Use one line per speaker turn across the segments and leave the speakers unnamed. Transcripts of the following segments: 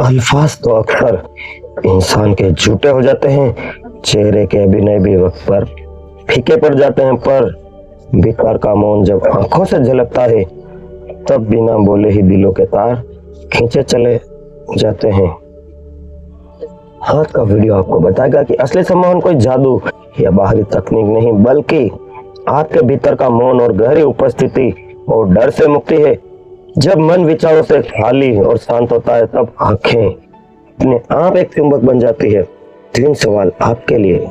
अल्फाज तो अक्सर इंसान के झूठे हो जाते हैं, चेहरे के अभिनय भी वक्त पर फीके पड़ जाते हैं, पर बेकार का मौन जब आंखों से झलकता है तब बिना बोले ही दिलों के तार खींचे चले जाते हैं। आज का वीडियो आपको बताएगा कि असली सम्मोहन कोई जादू या बाहरी तकनीक नहीं, बल्कि आपके भीतर का मौन और गहरी उपस्थिति और डर से मुक्ति है। जब मन विचारों से खाली और शांत होता है तब आंखें अपने आप एक चुंबक बन जाती है। 3 सवाल आपके लिए।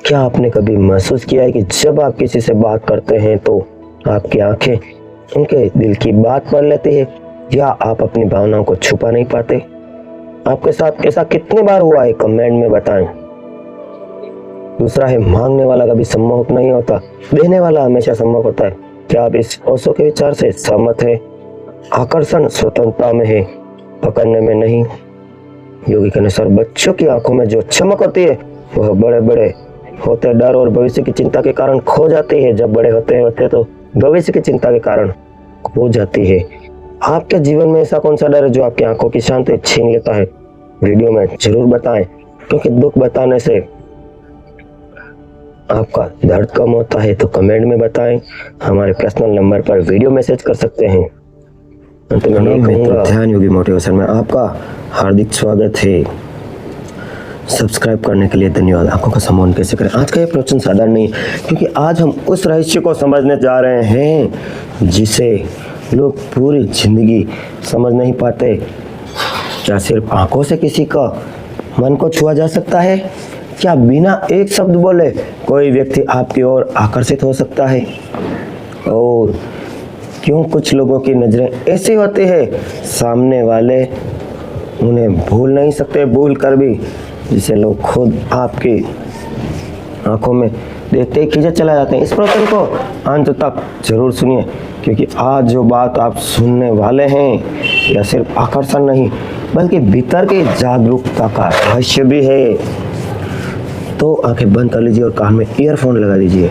क्या आपने कभी महसूस किया है कि जब आप किसी से बात करते हैं तो आपकी आंखें उनके दिल की बात पढ़ लेती है, या आप अपनी भावनाओं को छुपा नहीं पाते? आपके साथ ऐसा कितनी बार हुआ है, कमेंट में बताएं। दूसरा है, मांगने वाला कभी सम्मोहक नहीं होता, देने वाला हमेशा सम्मोहक होता है। क्या आप इस ओशो के विचार से सहमत हैं? आकर्षण स्वतंत्रता में है, पकड़ने में नहीं। योगी के अनुसार बच्चों की आंखों में जो चमक होती है वह बड़े बड़े होते डर और भविष्य की चिंता के कारण खो जाती है। जब बड़े होते तो भविष्य की चिंता के कारण खो जाती है। आपके जीवन में ऐसा कौन सा डर है जो आपकी आंखों की शांति छीन लेता है? वीडियो में जरूर बताएं, क्योंकि दुख बताने से आपका दर्द कम होता है। तो कमेंट में बताएं, हमारे पर्सनल नंबर पर वीडियो मैसेज कर सकते हैं। अंत में मैं कहूँगा, ध्यान योगी मोटिवेशन में आपका हार्दिक स्वागत है। सब्सक्राइब करने के लिए धन्यवाद। आंखों का सम्मोहन कैसे करें? आज का ये प्रवचन साधारण नहीं, क्योंकि आज हम उस रहस्य को समझने जा रहे हैं जिसे लोग पूरी जिंदगी समझ नहीं पाते। क्या सिर्फ आंखों से किसी का मन को छुआ जा सकता है? क्या बिना एक शब्द बोले कोई व्यक्ति आपकी ओर आकर्षित हो सकता है? और क्यों कुछ लोगों की नजरें ऐसी होती है, सामने वाले उन्हें भूल नहीं सकते, भूल कर भी, जिसे लोग खुद आपकी आंखों में देखते ही खींचे चला जाते हैं। इस प्रवचन को अंत तक जरूर सुनिए, क्योंकि आज जो बात आप सुनने वाले हैं यह सिर्फ आकर्षण नहीं, बल्कि भीतर की जागरूकता का रहस्य भी है। तो आंखें बंद कर लीजिए और कान में ईयरफोन लगा लीजिए।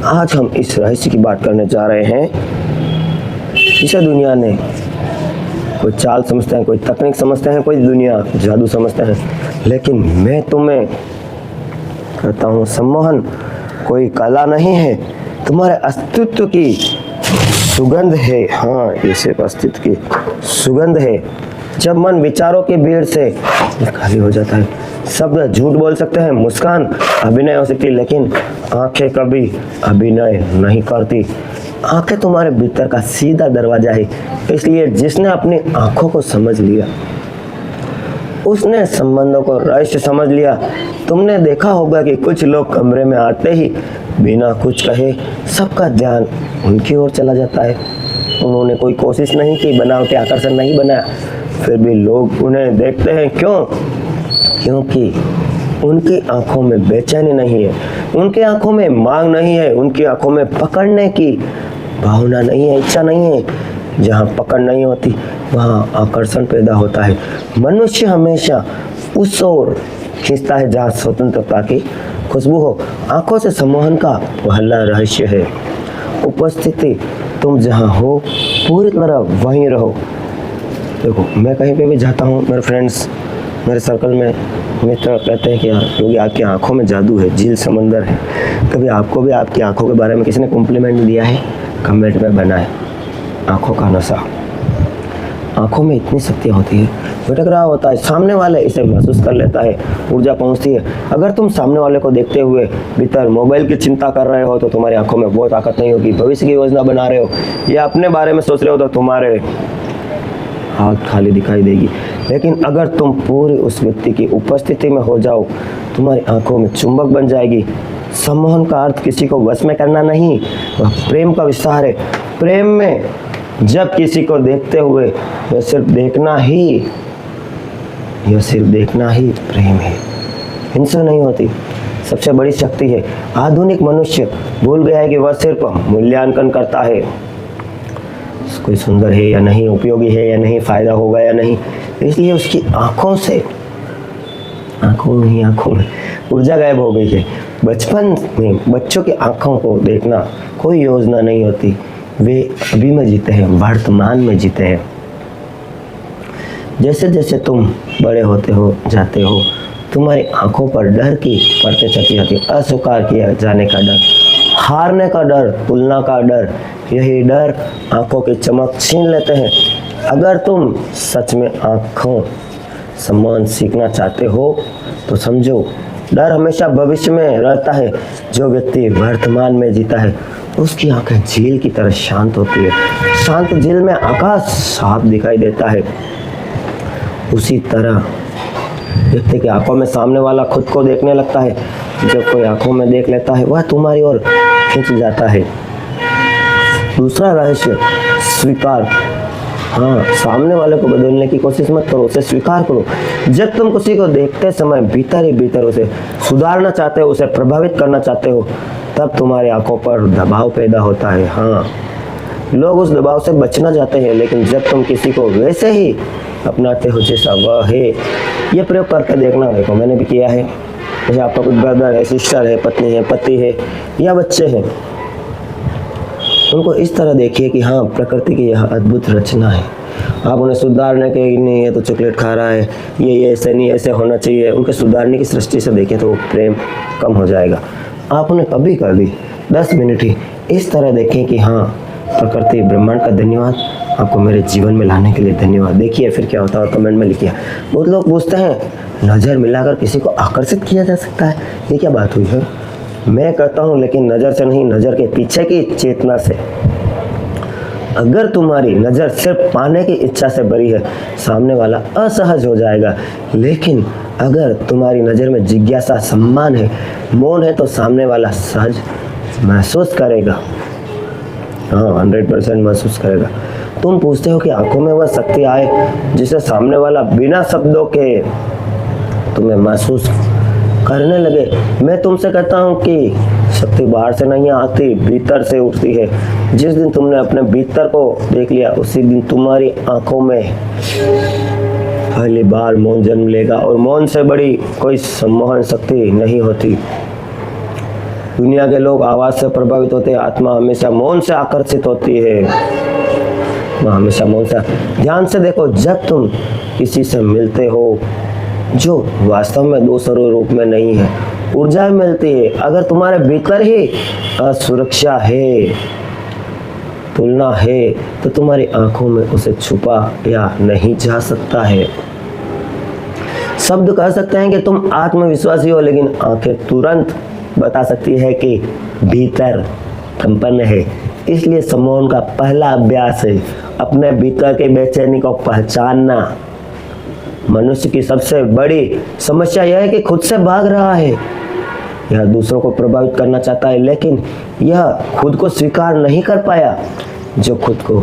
आज हम इस रहस्य की बात करने जा रहे हैं जिसे दुनिया ने कोई चाल समझते हैं, कोई तकनीक समझते हैं, कोई दुनिया जादू समझते हैं, लेकिन मैं तुम्हें कहता हूँ, सम्मोहन कोई कला नहीं है, तुम्हारे अस्तित्व की सुगंध है। हाँ, ये सिर्फ अस्तित्व की सुगंध है। जब मन विचारों की भीड़ से खाली हो जाता है, शब्द झूठ बोल सकते हैं, मुस्कान अभिनय हो सकती है, लेकिन आंखें कभी अभिनय नहीं करती। आंखें तुम्हारे भीतर का सीधा दरवाजा है। इसलिए जिसने अपनी आंखों को समझ लिया उसने संबंधों को रहस्य समझ लिया। तुमने देखा होगा कि कुछ लोग कमरे में आते ही बिना कुछ कहे सबका ध्यान उनकी ओर चला जाता है। उन्होंने कोई कोशिश नहीं की, बनावटी आकर्षण नहीं बनाया, फिर भी लोग उन्हें देखते हैं। क्यों? क्योंकि उनकी आंखों में बेचैनी नहीं है, उनकी आंखों में मांग नहीं है, उनकी आंखों में पकड़ने की भावना नहीं है, इच्छा नहीं है। जहाँ पकड़ नहीं होती वहाँ आकर्षण पैदा होता है। मनुष्य हमेशा उस ओर खींचता है जहाँ स्वतंत्रता की खुशबू हो। आंखों से सम्मोहन का पहला रहस्य है उपस्थिति। तुम जहाँ हो पूरी तरह वहीं रहो। देखो, मैं कहीं पे भी जाता हूँ, मेरे फ्रेंड्स, मेरे सर्कल में मित्र कहते हैं कि यार क्योंकि आपकी आंखों में जादू है, झील समंदर है। कभी आपको भी आपकी आंखों के बारे में किसी ने कॉम्प्लीमेंट दिया है? कमेंट में बनाए। आंखों का नशा। आंखों में इतनी शक्ति होती है, भटक रहा होता है, सामने वाले इसे महसूस कर लेता है, ऊर्जा पहुंचती है। अगर तुम सामने वाले को देखते हुए भीतर मोबाइल की चिंता कर रहे हो तो तुम्हारी आंखों में वो ताकत नहीं होगी। भविष्य की योजना बना रहे हो या अपने बारे में सोच रहे हो तो तुम्हारे हाथ खाली दिखाई देगी। लेकिन अगर तुम पूरी उस व्यक्ति की उपस्थिति में हो जाओ, तुम्हारी आंखों में चुंबक बन जाएगी। सम्मोहन का अर्थ किसी को वश में करना नहीं, वह प्रेम का विस्तार है। प्रेम में जब किसी को देखते हुए यह सिर्फ देखना ही प्रेम है, हिंसा नहीं होती। सबसे बड़ी शक्ति है। आधुनिक मनुष्य भूल गया है कि वह सिर्फ मूल्यांकन करता है, कोई सुंदर है या नहीं, उपयोगी है या नहीं, फायदा होगा या नहीं। इसलिए उसकी आंखों में ऊर्जा गायब हो गई है। बचपन में बच्चों की आंखों को देखना कोई योजना नहीं होती, वे अभी में जीते हैं, वर्तमान में जीते हैं। जैसे जैसे तुम बड़े होते हो जाते हो, तुम्हारी आंखों पर डर की परतें चढ़ती जाती है। अस्वीकार किया जाने का डर, हारने का डर, तुलना का डर, यही डर आंखों की चमक छीन लेते हैं। अगर तुम सच में आंखों सम्मान सीखना चाहते हो तो समझो, डर हमेशा भविष्य में रहता है। जो व्यक्ति वर्तमान में जीता है उसकी आंखें झील की तरह शांत होती है। शांत झील में आकाश साफ दिखाई देता है। उसी तरह व्यक्ति की आंखों में सामने वाला खुद को देखने लगता है। जब कोई आंखों में देख लेता है वह तुम्हारी ओर खींच जाता है। दूसरा रहस्य, स्वीकार। हाँ, सामने वाले को बदलने की कोशिश मत करो, उसे स्वीकार करो। जब तुम किसी को देखते समय भीतर ही भीतर उसे सुधारना चाहते हो, उसे प्रभावित करना चाहते हो, तब तुम्हारी आंखों पर दबाव पैदा होता है। हाँ, लोग उस दबाव से बचना चाहते हैं, लेकिन जब तुम किसी को वैसे ही अपनाते हो जैसा वह है, ये प्रयोग करके देखना। देखो, मैंने भी किया है। जैसे आपका कोई ब्रदर है, सिस्टर है, पत्नी है, पति है या बच्चे हैं, उनको इस तरह देखिए कि हाँ, प्रकृति की यह अद्भुत रचना है। आप उन्हें सुधारने के नहीं, ये तो चॉकलेट खा रहा है, ये ऐसे नहीं, ऐसे होना चाहिए, उनके सुधारने की सृष्टि से देखें तो वो प्रेम कम हो जाएगा। आप उन्हें कभी कभी 10 मिनट ही इस तरह देखें कि हाँ, प्रकृति ब्रह्मांड का धन्यवाद, आपको मेरे जीवन में लाने के लिए धन्यवाद। देखिए फिर क्या होता है, कमेंट में लिखिए। बहुत लोग पूछते हैं, नज़र मिलाकर किसी को आकर्षित किया जा सकता है, ये क्या बात हुई है? मैं कहता हूँ, लेकिन नज़र से नहीं, नज़र के पीछे की चेतना से। अगर तुम्हारी नज़र सिर्फ पाने की इच्छा से भरी है, सामने वाला असहज हो जाएगा। लेकिन अगर तुम्हारी नज़र में जिज्ञासा, सम्मान है, मौन है, तो सामने वाला सहज महसूस करेगा। हाँ, 100% महसूस करेगा। तुम पूछते हो कि आंखों में वह शक्ति आए जिसे सामने वाला बिना शब्दों के तुम्हें महसूस करने लगे। मैं तुमसे कहता हूँ कि शक्ति बाहर से नहीं आती, भीतर से उठती है। जिस दिन तुमने अपने भीतर को देख लिया, उसी दिन तुम्हारी आंखों में पहली बार मौन जन्म लेगा। और मौन से बड़ी कोई सम्मोहन शक्ति नहीं होती। दुनिया के लोग आवाज से प्रभावित होते हैं, आत्मा हमेशा मौन से आकर्षित होती है। हमेशा मौन से। ध्यान से देखो, जब तुम किसी से मिलते हो जो वास्तव में दूसरे रूप में नहीं है, ऊर्जा मिलती है। अगर तुम्हारे भीतर ही असुरक्षा है, तुलना है, तो तुम्हारी आंखों में उसे छुपा या नहीं जा सकता है। शब्द कह सकते हैं कि तुम आत्मविश्वासी हो, लेकिन आंखें तुरंत बता सकती है कि भीतर कंपन है। इसलिए सम्मोहन का पहला अभ्यास है अपने भीतर के बेचैनी को पहचानना। मनुष्य की सबसे बड़ी समस्या यह है कि खुद से भाग रहा है। यह दूसरों को प्रभावित करना चाहता है, लेकिन यह खुद को स्वीकार नहीं कर पाया। जो खुद को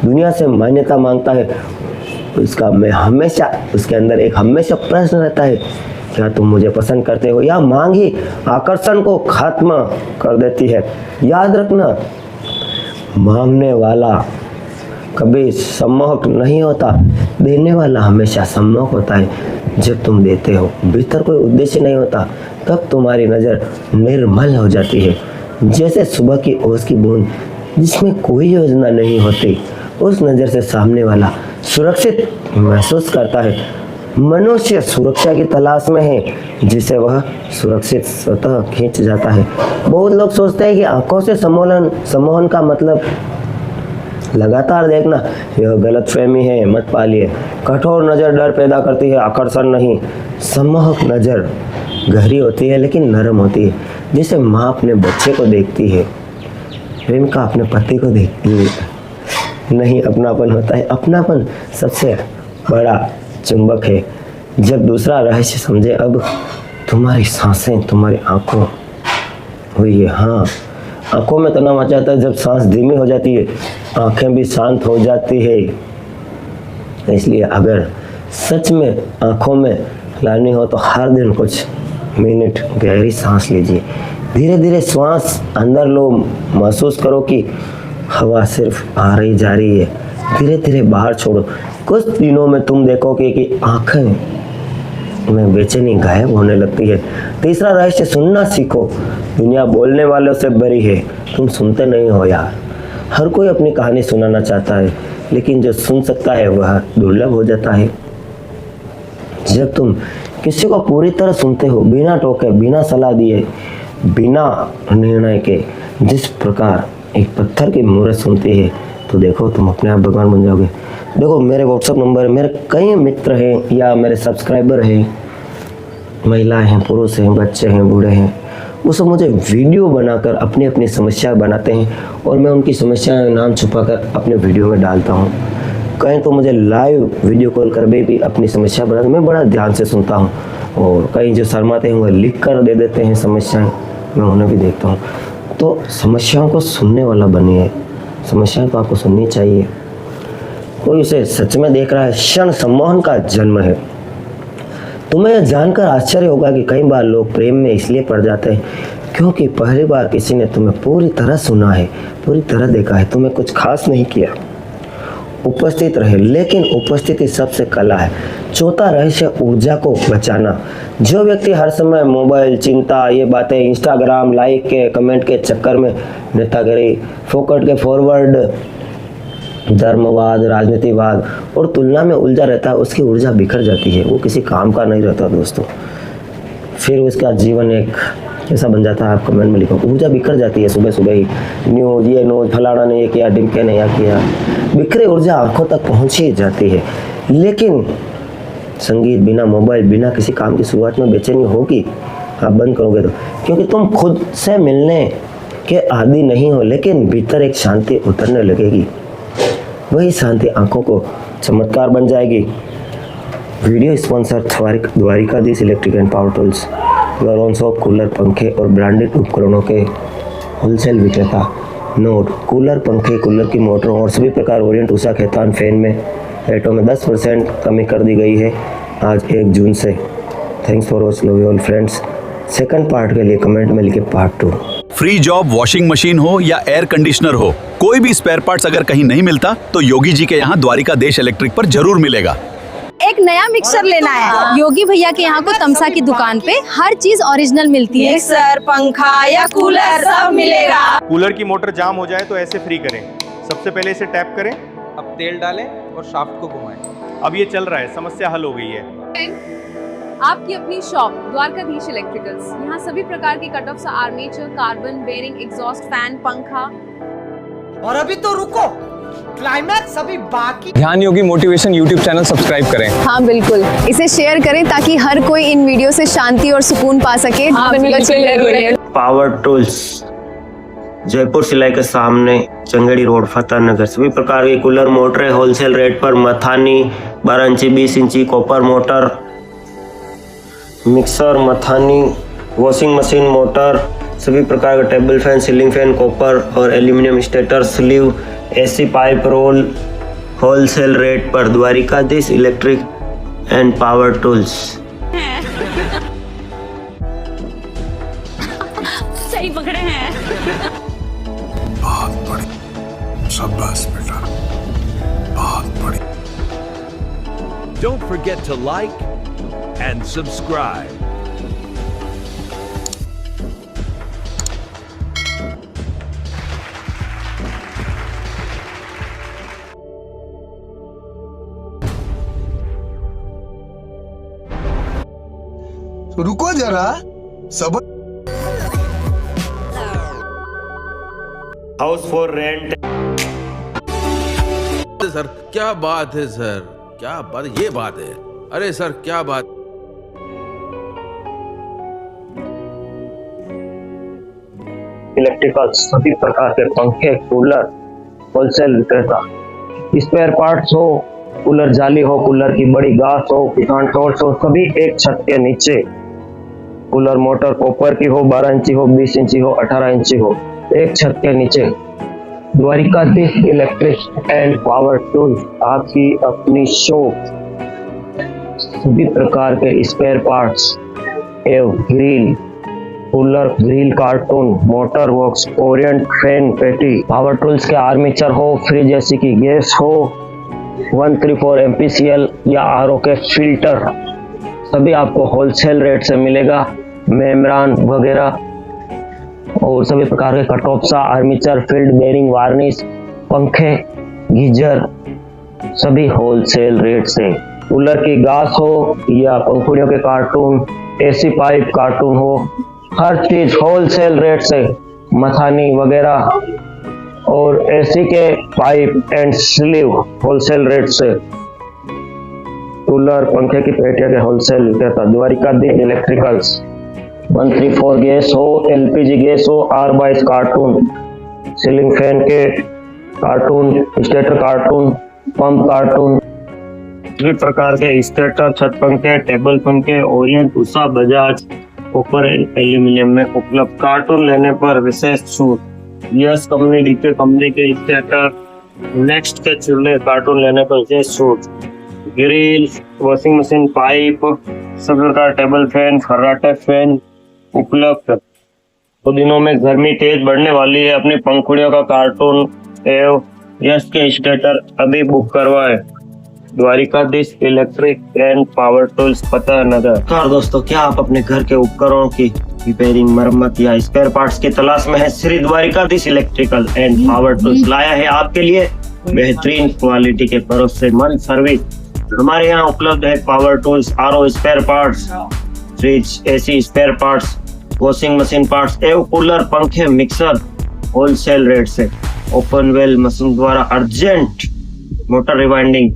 दुनिया से मान्यता मांगता है, उसके अंदर एक हमेशा प्रश्न रहता है, क्या तुम मुझे पसंद करते हो? या मांग ही आकर्षण को खत्म कर देती है। याद रखना, मांगने वाला कभी सम्मोहक नहीं होता, देने वाला हमेशा सम्मोहक होता है। जब तुम देते हो, भीतर कोई उद्देश्य नहीं होता, तब तुम्हारी नज़र निर्मल हो जाती है, जैसे सुबह की ओस की बूंद जिसमें कोई योजना नहीं होती। उस नज़र से सामने वाला सुरक्षित महसूस करता है। मनुष्य सुरक्षा की तलाश में है, जिसे वह सुरक्षित स्वतः खींच जाता है। बहुत लोग सोचते हैं कि आंखों से सम्मोहन का मतलब लगातार देखना। यह गलतफहमी है, मत पालिए। कठोर नज़र डर पैदा करती है, आकर्षण नहीं। सम्मोहक नज़र गहरी होती है लेकिन नरम होती है, जिसे माँ अपने बच्चे को देखती है, प्रेमिका अपने पति को देखती है। नहीं, अपनापन होता है। अपनापन सबसे बड़ा चुंबक है। जब दूसरा रहस्य समझे, अब तुम्हारी सांसें तुम्हारी आंखों हुई है। हाँ, आंखों में तनाव आ जाता है। जब सांस धीमी हो जाती है, आंखें भी शांत हो जाती है। इसलिए अगर सच में आंखों में लानी हो तो हर दिन कुछ मिनट गहरी सांस लीजिए। धीरे धीरे श्वास अंदर लो, महसूस करो कि हवा सिर्फ आ रही जा रही है। धीरे धीरे बाहर छोड़ो। कुछ दिनों में तुम देखोगे कि आंखें में बेचैनी गायब होने लगती है। तीसरा रहस्य, सुनना सीखो। दुनिया बोलने वालों से भरी है, तुम सुनते नहीं हो यार। हर कोई अपनी कहानी सुनाना चाहता है, लेकिन जो सुन सकता है वह दुर्लभ हो जाता है। जब तुम किसी को पूरी तरह सुनते हो, बिना टोके, बिना सलाह दिए, बिना निर्णय के, जिस प्रकार एक पत्थर की मूर्त सुनती है, तो देखो तुम अपने आप भगवान बन जाओगे। देखो मेरे व्हाट्सएप नंबर, मेरे कई मित्र हैं या मेरे सब्सक्राइबर हैं, महिलाएं हैं, पुरुष हैं, बच्चे हैं, बूढ़े हैं, वो सब मुझे वीडियो बनाकर अपनी अपनी समस्या बनाते हैं और मैं उनकी समस्याएं नाम छुपाकर अपने वीडियो में डालता हूँ। कहीं तो मुझे लाइव वीडियो कॉल कर भी अपनी समस्या बनाते, मैं बड़ा ध्यान से सुनता हूँ। और कहीं जो शर्माते हैं वो लिख कर दे देते हैं समस्याएं, मैं उन्हें भी देखता हूँ। तो समस्याओं को सुनने वाला बनिए, समस्याएं तो आपको सुननी चाहिए। कोई उसे सच में देख रहा है, क्षण सम्मोहन का जन्म है। तुम्हें यह जानकर आश्चर्य होगा कि कई बार लोग प्रेम में इसलिए पड़ जाते हैं क्योंकि पहली बार किसी ने तुम्हें पूरी तरह सुना है, पूरी तरह देखा है, तुम्हें कुछ खास नहीं किया, उपस्थित रहे। लेकिन उपस्थिति सबसे कला है। चौथा रहस्य, ऊर्जा को बचाना। जो व्यक्ति हर समय मोबाइल, चिंता, ये बातें, इंस्टाग्राम, लाइक के, कमेंट के चक्कर में, नेतागिरी, फोकट के फॉरवर्ड, धर्मवाद, राजनीतिवाद और तुलना में उलझा रहता है, उसकी ऊर्जा बिखर जाती है, वो किसी काम का नहीं रहता दोस्तों। फिर उसका जीवन एक ऐसा बन जाता है, आप कमेंट में लिखो, ऊर्जा बिखर जाती है। सुबह सुबह ही न्यूज़, ये न्यूज़, फलाना ने ये किया, डिमके ने यह किया, बिखरे ऊर्जा आंखों तक पहुँच ही जाती है। लेकिन संगीत, बिना मोबाइल, बिना किसी काम की शुरुआत में बेचैनी होगी, आप बंद करोगे तो, क्योंकि तुम खुद से मिलने के आदी नहीं हो, लेकिन भीतर एक शांति उतरने लगेगी। वही शांति आंखों को चमत्कार बन जाएगी। Video sponsor Dwarkadhish electric and power tools, your own shop, cooler, पंखे और ब्रांडेड उपकरणों के होलसेल विक्रेता। नोट, कूलर, पंखे, कूलर की मोटरों और सभी प्रकार ओरिएंट, उषा, खेतान, फैन में रेटों में 10% कमी कर दी गई है आज 1 जून से। Thanks for watching, love you all friends. Second part के लिए कमेंट में लिखे part 2।
Free job, washing machine हो या एयर कंडीशनर हो, कोई भी स्पेयर पार्ट्स अगर कहीं नहीं मिलता तो योगी जी के यहाँ द्वारिकाधीश इलेक्ट्रिक पर जरूर मिलेगा।
एक नया मिक्सर लेना है, योगी भैया के यहाँ को तमसा की दुकान पे हर चीज ओरिजिनल मिलती है।
मिक्सर, पंखा या कूलर सब मिलेगा।
कूलर की मोटर जाम हो जाए तो ऐसे फ्री करें। सबसे पहले इसे टैप करें,
अब तेल डालें और शाफ्ट को घुमाएं।
अब ये चल रहा है, समस्या हल हो गई है।
आपकी अपनी शॉप द्वारकाधीश इलेक्ट्रिकल्स, यहाँ सभी प्रकार की cut off, armature, carbon, bearing, exhaust fan, पंखा।
और अभी तो रुको, क्लाइमैक्स अभी बाकी।
Dhyan Yogi motivation YouTube channel subscribe करें।
हाँ बिल्कुल, इसे शेयर करें ताकि हर कोई इन वीडियो से शांति और सुकून पा सके।
पावर टूल्स, जयपुर सिलाई के सामने, चंगेड़ी रोड, फतेह नगर। सभी प्रकार की कूलर, मोटरें होलसेल रेट पर, मथानी 12 इंची, 20 इंची, कॉपर मोटर, मिक्सर, मथानी, वॉशिंग मशीन, मोटर, सभी प्रकार के table fan, ceiling fan, copper और aluminium stator, sleeve, AC pipe, roll, wholesale rate पर। Dwarkadhish electric and power tools.
सही पकड़े हैं।
बहुत बड़ी, शाबाश बेटा, बहुत बड़ी।
Don't forget to like and subscribe.
रुको जरा, सबर।
House for rent.
सर क्या बात है सर, क्या बात, ये बात है, अरे सर क्या बात।
इलेक्ट्रिकल, सभी प्रकार के पंखे, कूलर, होलसेल विक्रेता। स्पेयर पार्ट्स हो, कूलर जाली हो, कूलर की बड़ी गास हो, किसान टॉर्च हो, सभी एक छत के नीचे। कूलर मोटर कॉपर की हो, 12 इंची हो, 20 इंची हो, 18 इंची हो, एक छत के नीचे। Dwarkadhish electric and power tools, आपकी अपनी शॉप। सभी प्रकार के स्पेयर पार्ट्स एवं grill, cooler, grill, cartoon, motor box, Orient, fan, पेटी, पावर टूल्स के आर्मेचर हो, फ्रिज एसी की गैस हो, 134 MPCL या RO के फिल्टर, सभी आपको होलसेल रेट से मिलेगा। मेम्ब्रान वगैरह और सभी प्रकार के cutoff, armature, field bearing, varnish, पंखे, गीजर, सभी होलसेल रेट से कूलर की गास हो या पंखुड़ियों के कार्टून, एसी पाइप कार्टून हो, हर चीज होलसेल रेट से, मथानी वगैरह और एसी के pipe and sleeve wholesale rate से, कूलर पंखे की पेटियां के होलसेल विक्रेता द्वारिकाधीश इलेक्ट्रिकल्स। 134 गैस हो, एलपीजी गैस हो, R22 कार्टून, सीलिंग फैन के cartoon, stator cartoon, pump cartoon, सभी प्रकार के स्टेटर, छत पंखे, टेबल पंखे, Orient, Usha, Bajaj, copper aluminium में उपलब्ध। कार्टून लेने पर विशेष छूट। यस कंपनी, डीके कंपनी के स्टेटर, नेक्स्ट के चूल्हे कार्टून लेने पर विशेष छूट। ग्रिल, वॉशिंग मशीन, पाइप, सभी प्रकार टेबल फैन, फर्राटे फैन उपलब्ध। तो दिनों में गर्मी तेज बढ़ने वाली है, अपनी पंखुड़ियों का कार्टून एवं यस के स्टेटर अभी बुक करवाए। Dwarkadhish electric and power tools, पता नगर। कार दोस्तों, क्या आप अपने घर के उपकरणों की रिपेयरिंग, मरम्मत या स्पेयर पार्ट्स की तलाश में है? Shri Dwarkadhish electrical and power tools लाया है आपके लिए बेहतरीन क्वालिटी के भरोसेमंद सर्विस। हमारे यहाँ उपलब्ध है power tools, RO spare parts, fridge, AC spare parts, washing machine parts एवं कूलर, पंखे, मिक्सर होलसेल रेट से। ओपन वेल मशीन द्वारा urgent motor rewinding,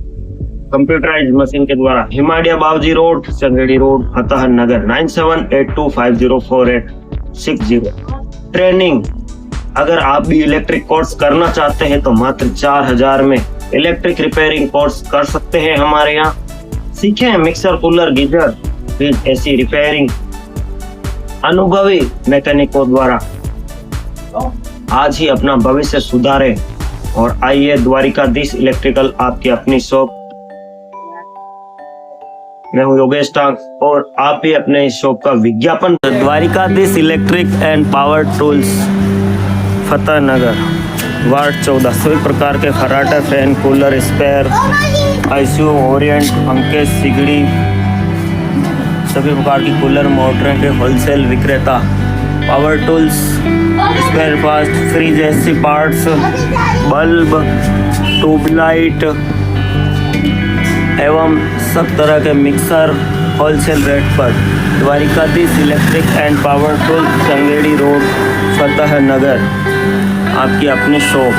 computerized machine के द्वारा Himadiya Bawji road, Chanderi road, Fateh Nagar. 9782504860। Training, अगर आप भी इलेक्ट्रिक कोर्स करना चाहते हैं तो मात्र 4000 में इलेक्ट्रिक रिपेयरिंग कोर्स कर सकते हैं हमारे यहाँ। सीखें mixer, cooler, geyser, fridge, AC repairing अनुभवी मैकेनिकों द्वारा। आज ही अपना भविष्य सुधारें और आइए द्वारिकाधीश इलेक्ट्रिकल, आपकी अपनी शॉप। मैं हूँ योगेश टांग और आप भी अपने इस शॉप का विज्ञापन। Dwarkadhish electric and power tools, Fateh Nagar, ward 14। सभी प्रकार के फर्राटा fan, cooler, spare, ICU, Orient, पंखे, सिगड़ी, सभी प्रकार की कूलर, मोटरें के होलसेल विक्रेता। Power tools, spare parts, fridge, AC parts, bulb, tube light एवं सब तरह के मिक्सर होलसेल रेट पर। Dwarkadhish electric and power tools, Chanderi road, Fateh Nagar, आपकी अपनी शॉप।